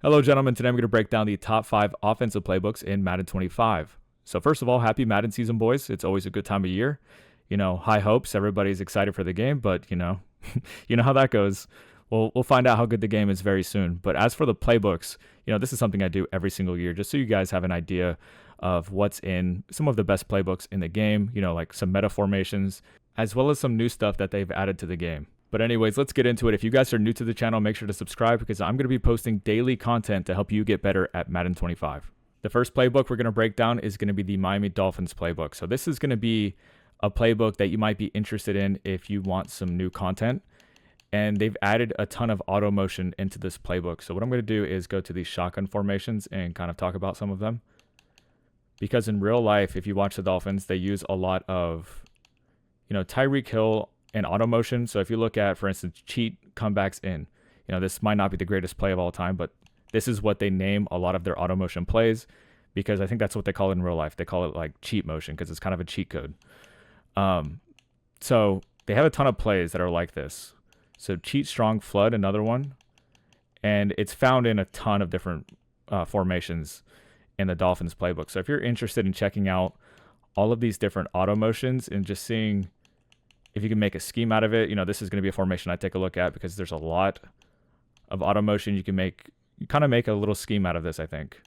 Hello, gentlemen. Today I'm going to break down the top 5 offensive playbooks in Madden 25. So, first of all, happy Madden season, boys. It's always a good time of year. High hopes. Everybody's excited for the game, but you know how that goes. We'll find out how good the game is very soon. But as for the playbooks, this is something I do every single year just so you guys have an idea of what's in some of the best playbooks in the game, like some meta formations, as well as some new stuff that they've added to the game. But anyways, let's get into it. If you guys are new to the channel, make sure to subscribe because I'm going to be posting daily content to help you get better at Madden 25. The first playbook we're going to break down is going to be the Miami Dolphins playbook. So this is going to be a playbook that you might be interested in if you want some new content. And they've added a ton of auto motion into this playbook. So what I'm going to do is go to these shotgun formations and kind of talk about some of them. Because in real life, if you watch the Dolphins, they use a lot of, Tyreek Hill and auto motion. So if you look at, for instance, cheat comebacks in, this might not be the greatest play of all time, but this is what they name a lot of their auto motion plays because I think that's what they call it in real life. They call it like cheat motion because it's kind of a cheat code. So they have a ton of plays that are like this. So cheat strong flood, another one, and it's found in a ton of different formations in the Dolphins playbook. So if you're interested in checking out all of these different auto motions and just seeing if you can make a scheme out of it, this is going to be a formation I take a look at because there's a lot of auto motion you can make. You kind of make a little scheme out of this, I think,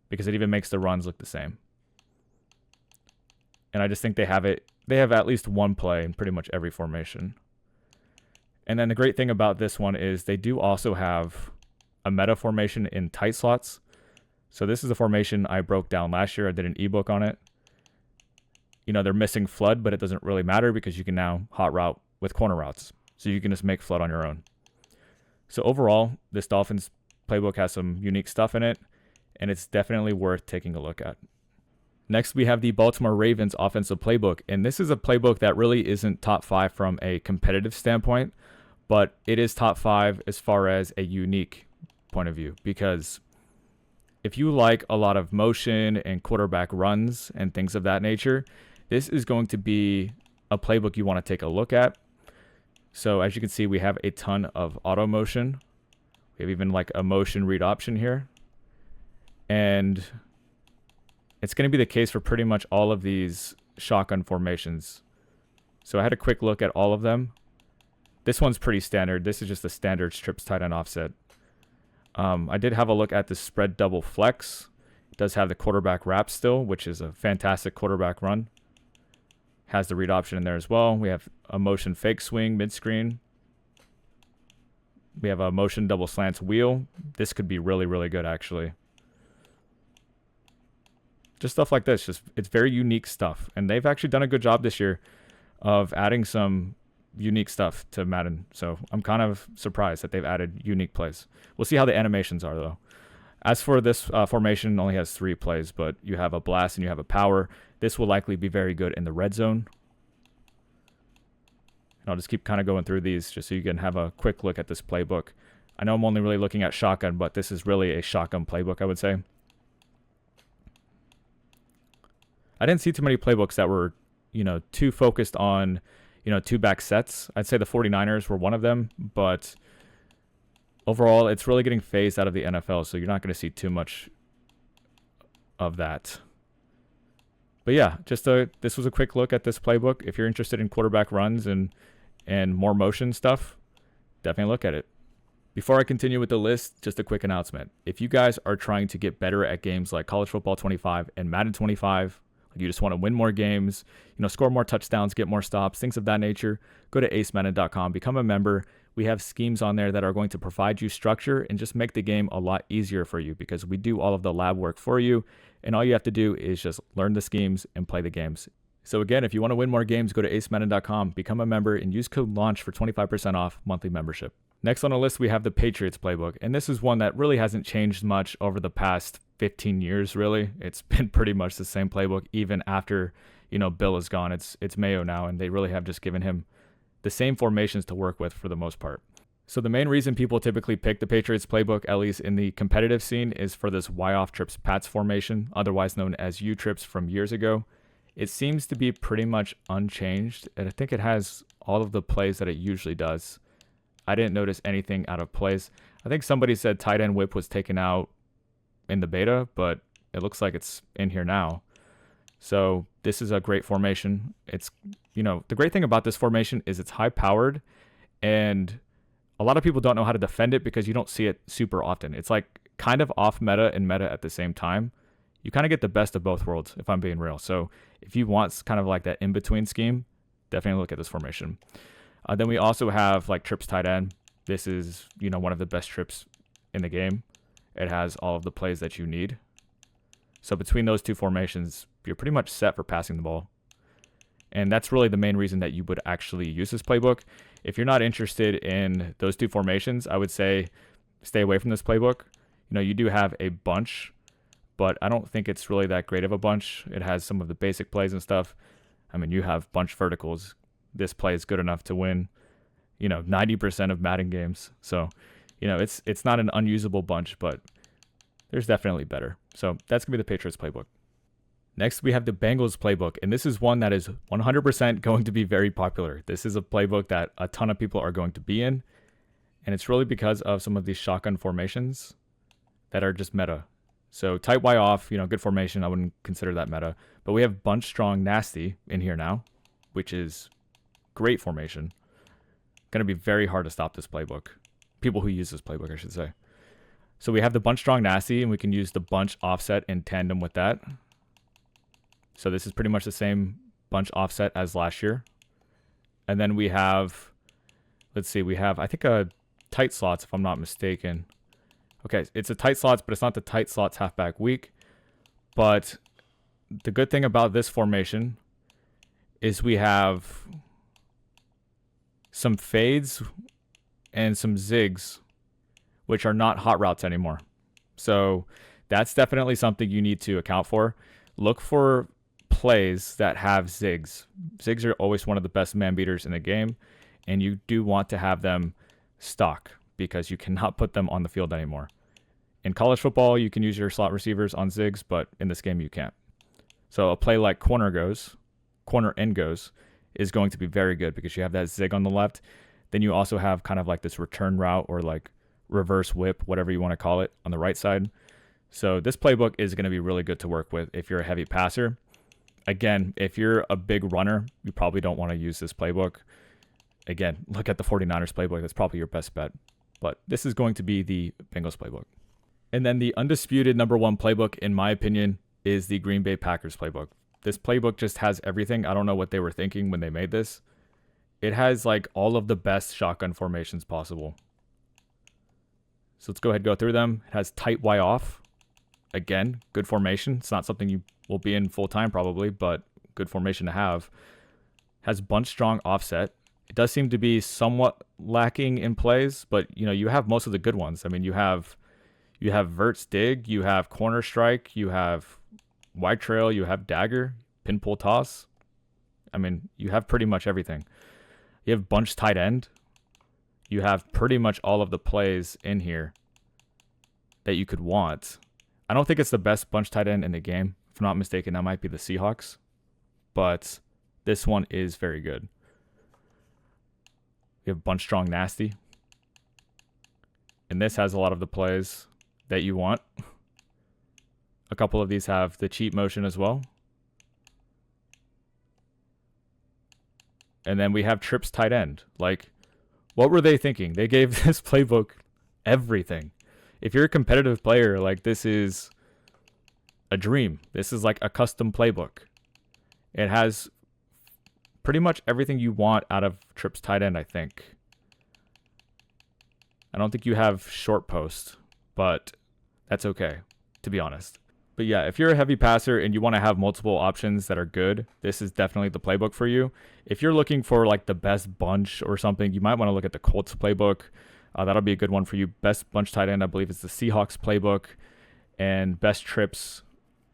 because it even makes the runs look the same. And I just think they have at least one play in pretty much every formation. And then the great thing about this one is they do also have a meta formation in tight slots. So this is a formation I broke down last year. I did an ebook on it. They're missing flood, but it doesn't really matter because you can now hot route with corner routes. So you can just make flood on your own. So overall, this Dolphins playbook has some unique stuff in it, and it's definitely worth taking a look at. Next, we have the Baltimore Ravens offensive playbook, and this is a playbook that really isn't top 5 from a competitive standpoint, but it is top 5 as far as a unique point of view because if you like a lot of motion and quarterback runs and things of that nature, this is going to be a playbook you want to take a look at. So as you can see, we have a ton of auto motion. We have even like a motion read option here. And it's going to be the case for pretty much all of these shotgun formations. So I had a quick look at all of them. This one's pretty standard. This is just a standard strips tight end offset. I did have a look at the spread double flex. It does have the quarterback wrap still, which is a fantastic quarterback run. Has the read option in there as well. We have a motion fake swing mid-screen. We have a motion double slants wheel. This could be really, really good, actually. Just stuff like this. It's very unique stuff. And they've actually done a good job this year of adding some unique stuff to Madden. So I'm kind of surprised that they've added unique plays. We'll see how the animations are, though. As for this formation, it only has 3 plays, but you have a blast and you have a power. This will likely be very good in the red zone. And I'll just keep kind of going through these just so you can have a quick look at this playbook. I know I'm only really looking at shotgun, but this is really a shotgun playbook, I would say. I didn't see too many playbooks that were, too focused on, 2-back sets. I'd say the 49ers were one of them, but overall, it's really getting phased out of the NFL, so you're not going to see too much of that. But yeah, this was a quick look at this playbook. If you're interested in quarterback runs and more motion stuff, definitely look at it. Before I continue with the list, just a quick announcement. If you guys are trying to get better at games like College Football 25 and Madden 25, like you just want to win more games, score more touchdowns, get more stops, things of that nature, go to acemadden.com, become a member. We have schemes on there that are going to provide you structure and just make the game a lot easier for you because we do all of the lab work for you. And all you have to do is just learn the schemes and play the games. So again, if you want to win more games, go to acemadden.com, become a member, and use code LAUNCH for 25% off monthly membership. Next on the list, we have the Patriots playbook. And this is one that really hasn't changed much over the past 15 years, really. It's been pretty much the same playbook even after, Bill is gone. It's Mayo now, and they really have just given him the same formations to work with for the most part. So the main reason people typically pick the Patriots playbook, at least in the competitive scene, is for this Y-off trips Pats formation, otherwise known as U-trips from years ago. It seems to be pretty much unchanged, and I think it has all of the plays that it usually does. I didn't notice anything out of place. I think somebody said tight end whip was taken out in the beta, but it looks like it's in here now. So this is a great formation. It's, the great thing about this formation is it's high powered, and a lot of people don't know how to defend it because you don't see it super often. It's like kind of off meta and meta at the same time. You kind of get the best of both worlds, if I'm being real. So if you want kind of like that in-between scheme, definitely look at this formation. Then we also have like trips tight end. This is, one of the best trips in the game. It has all of the plays that you need. So between those two formations, you're pretty much set for passing the ball. And that's really the main reason that you would actually use this playbook. If you're not interested in those two formations, I would say stay away from this playbook. You do have a bunch, but I don't think it's really that great of a bunch. It has some of the basic plays and stuff. I mean, you have bunch verticals. This play is good enough to win, 90% of Madden games. So, it's not an unusable bunch, but there's definitely better. So that's going to be the Patriots playbook. Next, we have the Bengals playbook, and this is one that is 100% going to be very popular. This is a playbook that a ton of people are going to be in, and it's really because of some of these shotgun formations that are just meta. So tight Y off, good formation. I wouldn't consider that meta. But we have bunch strong nasty in here now, which is great formation. Going to be very hard to stop this playbook. People who use this playbook, I should say. So we have the bunch strong nasty, and we can use the bunch offset in tandem with that. So this is pretty much the same bunch offset as last year. And then we have, I think a tight slots, if I'm not mistaken. Okay, it's a tight slots, but it's not the tight slots halfback week. But the good thing about this formation is we have some fades and some zigs, which are not hot routes anymore. So that's definitely something you need to account for. Look for plays that have zigs. Zigs are always one of the best man beaters in the game, and you do want to have them stock because you cannot put them on the field anymore. In college football, you can use your slot receivers on zigs, but in this game you can't. So a play like corner in goes is going to be very good because you have that zig on the left. Then you also have kind of like this return route or like reverse whip, whatever you want to call it, on the right side. So this playbook is going to be really good to work with if you're a heavy passer. Again, if you're a big runner, you probably don't want to use this playbook. Again, look at the 49ers playbook. That's probably your best bet. But this is going to be the Bengals playbook. And then the undisputed number one playbook, in my opinion, is the Green Bay Packers playbook. This playbook just has everything. I don't know what they were thinking when they made this. It has like all of the best shotgun formations possible. So let's go ahead and go through them. It has tight Y off. Again, good formation. It's not something you will be in full time probably, but good formation to have. Has bunch strong offset. It does seem to be somewhat lacking in plays, but you have most of the good ones. I mean, you have verts dig, you have corner strike, you have wide trail, you have dagger, pin pull toss. I mean, you have pretty much everything. You have bunch tight end. You have pretty much all of the plays in here that you could want. I don't think it's the best bunch tight end in the game. If I'm not mistaken, that might be the Seahawks. But this one is very good. You have bunch strong nasty. And this has a lot of the plays that you want. A couple of these have the cheat motion as well. And then we have trips tight end. Like, what were they thinking? They gave this playbook everything. If you're a competitive player, like, this is a dream. This is like a custom playbook. It has pretty much everything you want out of trips tight end, I think. I don't think you have short post, but that's okay, to be honest. But yeah, if you're a heavy passer and you want to have multiple options that are good, this is definitely the playbook for you. If you're looking for like the best bunch or something, you might want to look at the Colts playbook. That'll be a good one for you. Best bunch tight end, I believe, is the Seahawks playbook. And best trips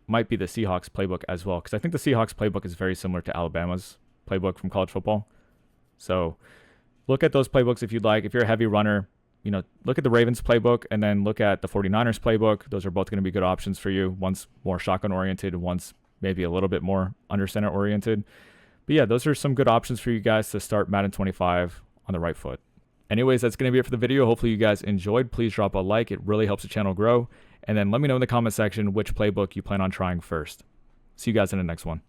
might be the Seahawks playbook as well. Because I think the Seahawks playbook is very similar to Alabama's playbook from college football. So look at those playbooks if you'd like. If you're a heavy runner, look at the Ravens playbook and then look at the 49ers playbook. Those are both going to be good options for you. One's more shotgun oriented, one's maybe a little bit more under center oriented. But yeah, those are some good options for you guys to start Madden 25 on the right foot. Anyways, that's going to be it for the video. Hopefully you guys enjoyed. Please drop a like. It really helps the channel grow. And then let me know in the comment section which playbook you plan on trying first. See you guys in the next one.